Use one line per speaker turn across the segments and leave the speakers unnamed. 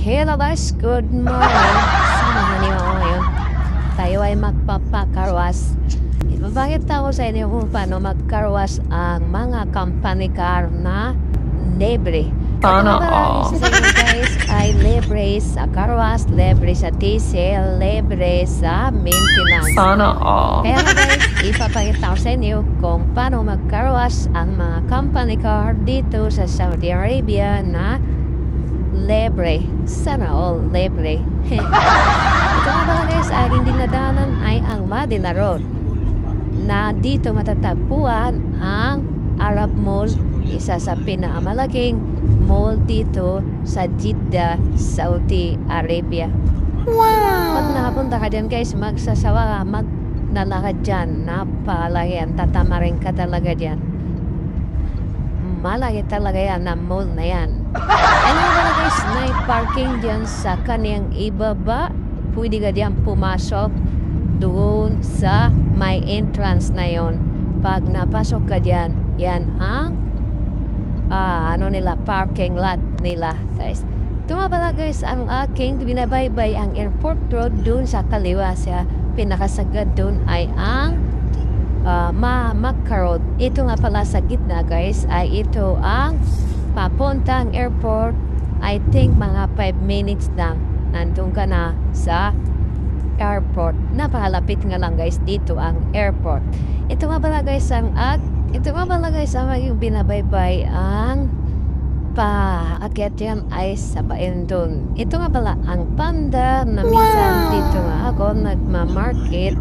Hello guys, good morning. Samahan niyo ako ngayon. Tayo ay magpapakarwas. Ipapakita ko sa inyo kung paano magkarwas ang mga company car na libre.
Sana
Ito sa inyo guys ay libre sa karwas, libre sa diesel, libre sa maintenance.
Sana all.
Kaya guys, ipapakita ko sa inyo kung paano magkarwas ang mga company car dito sa Saudi Arabia na libre. Sana all libre. Ito nga ba guys, ang hindi nadaanan ay ang Madina Road na dito matatagpuan ang Arab Mall, isa sa pinakamalaking mall dito sa Jeddah, Saudi Arabia. Wow! Pag nakapunta ka dyan guys, magsasawa ka, magnalakad dyan. Napalaki yan, tatamarin ka talaga dyan. Malaki talaga yan na mall na yan. And nga guys, may parking dyan sa kanyang ibaba. Pwede ka dyan pumasok doon sa may entrance na yon. Pag napasok ka dyan, yan ang parking lot nila guys. Ito nga pala guys, ang aking binabaybay ang airport road doon sa kaliwa. Sa pinakasagad doon ay ang Makkah Road. Ito nga pala sa gitna guys ay ito ang papuntang airport. I think mga 5 minutes lang nandun ka na sa airport. Napakalapit nga lang guys dito ang airport. Ito nga pala guys ang yung binabaybay ang paakyat yan ay sabain dun. Ito nga pala ang panda na minsan dito nga ako nagmamarket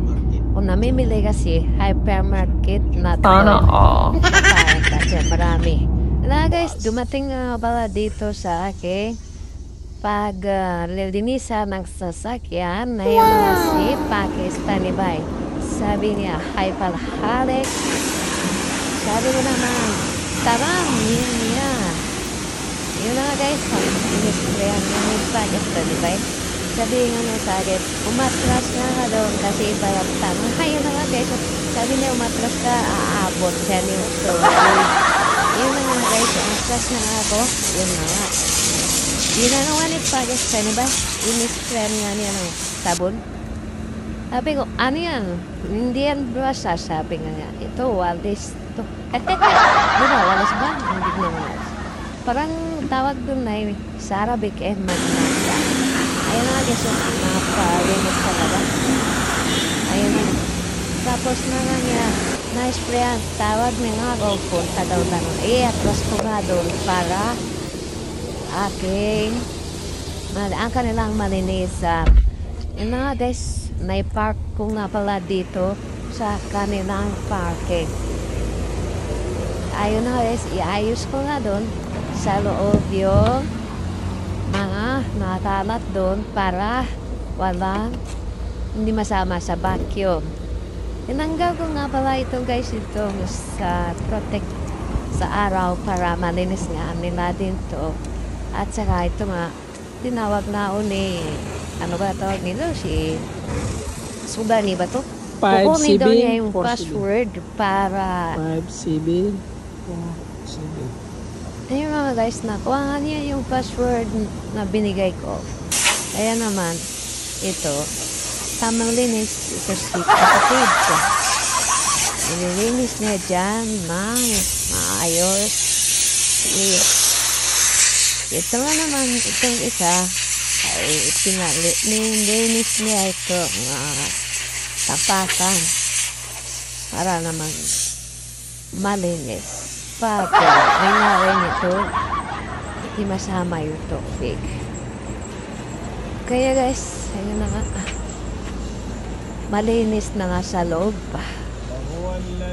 o namimili kasi hypermarket na ito.
Sana all.
Kasi marami. Na guys, dumating nga pala dito sa akin pag lilinisan ng sasakyan na yung si Pakistani Bay. Sabi niya, hi palhalik. Sabi niya naman, tarang niya. Yun na nga guys, inisprayan niya yung Pakistani Bay. Sabi nga sa akin, umatras nga ka doon kasi bayat tanong. Kaya na nga guys, sabi niya umatras ka, aabot siya yung story. Yun na nga guys, umatras na nga ako. Yun na nga. Ginagawa ni Pakistani Bay, inisprayan nga niya ng sabon. Sabi ko, ano yan? Indian brush, sabi nga. Ito, walis to. Di ba, walis ba? Hindi na walis. Parang tawag doon na yun, sa Arabic magnasa. Ayun na guys, napalinis talaga. Ayun na. Tapos na nga niya, na-sprayan, tawag niya nga ako, punta daw na nun. Atras ko nga doon para ang kanilang malinisan. Ayun na nga guys, naipark ko nga pala dito sa kanilang parking. Ayun na guys, iayos ko nga doon sa loob yung mga nakalat doon para hindi masama sa vacuum. Tinanggal ko nga pala ito guys, ito sa protect sa araw para malinis nga nila din to. At saka ito nga, tinawag na ni ano ba tawag nito? Si Sugani ba to?
5CB.
Kukunin daw niya yung password para
5CB.
ayun mga guys, nakuha nga niya yung password na binigay ko. Kaya naman, ito, tamang linis, ito si kapatid ko. Nililinis niya dyan ng maayos. Ito nga naman, itong isa, ay pinalinis niya ito tapakan para naman malinis. Pag nangyari nito, hindi masama yung tubig. Kaya guys, ayun na nga. Malinis na nga sa loob.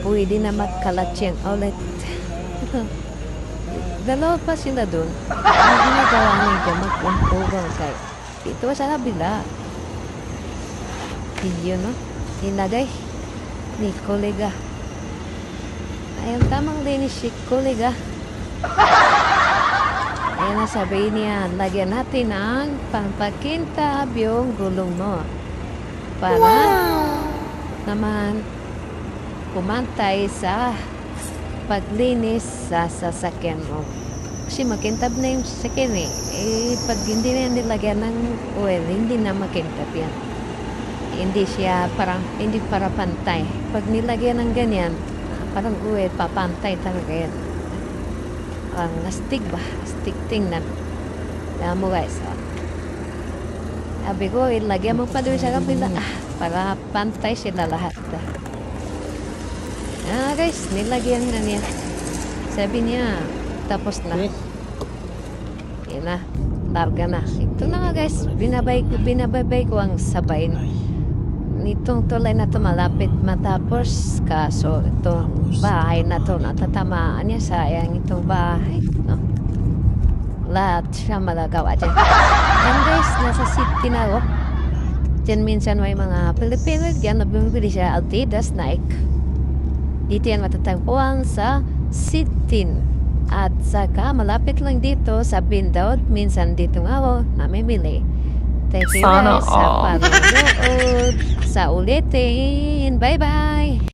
Pwede na magkalat yan ulit. Dalawa pa sila dun. Ang ginagawa nila magkumpugang kay ito sa kabila. Yun no? Inagay ni kolega. Ayun, tamang linis si kolega. Ayun na sabihin niya, lagyan natin ang pampakintab yung gulong mo. Para naman pumantay sa paglinis sa sasakyan mo. Kasi makintab na yung sasakyan eh. Eh, pag hindi na yan nilagyan ng oil, hindi na makintab yan. Hindi siya parang, hindi para pantay. Pag nilagyan ng ganyan, parang oil, papantay talaga yan. Ang astig ba? Astig tingnan. Kaya mo guys, oh. Sabi ko, ilagyan mo pa doon sa kapila. Para pantay sila lahat. Guys, nilagyan na niya. Sabi niya, tapos na. Yan na. Larga na. Ito na nga guys, binabay ko ang sabay. Nitong tulay na ito malapit matapos. Kaso itong bahay na ito, natatamaan niya. Sayang itong bahay. No? Lahat siya malagawa dyan. And guys, nasa city na ako. Diyan minsan may mga Pilipino dyan na bumibili siya Altidas Nike. Dito yan matatagpuan sa Sitin. At saka malapit lang dito sa Bindod. Minsan dito nga ako namimili. Thank you
Sana
guys sa
all.
panonood. Sa ulitin. Bye-bye!